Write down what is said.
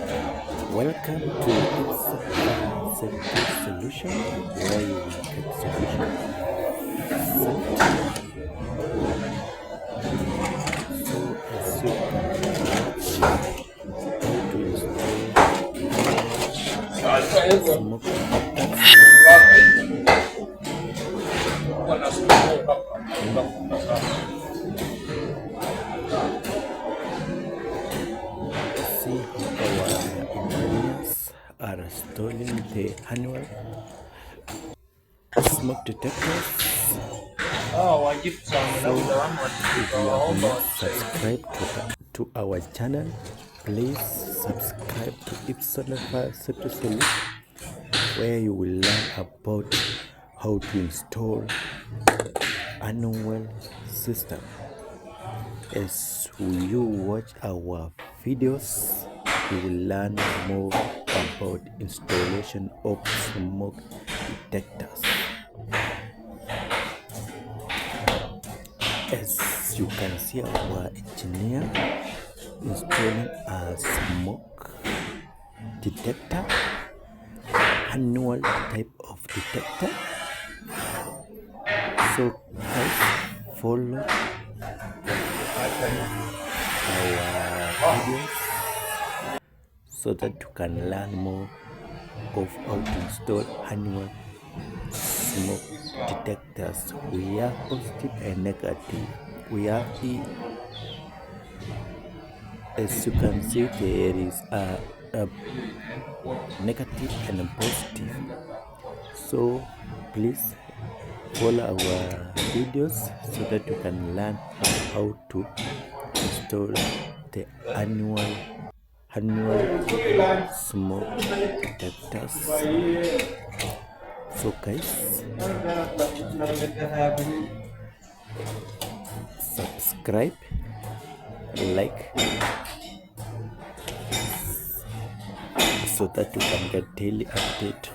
Welcome to its safety solution, where you will get solution safety. So as you can watch how to install smoke see how our engineers are installing the Honeywell smoke detectors. Oh, wajib sama So dalam if you have not subscribed to our channel, please subscribe to Ipson Safety Solution, where you will learn about how to install Honeywell system. As you watch our videos, you will learn more about installation of smoke detectors. As you can see, our engineer installing a smoke detector, Honeywell type of detector. So guys, follow our videos so that you can learn more of how to install Honeywell smoke detectors. We have positive and negative. We have as you can see, there is a negative and a positive. So please follow our videos so that you can learn how to install the Honeywell smoke detectors. So guys, subscribe, like, so that you can get daily update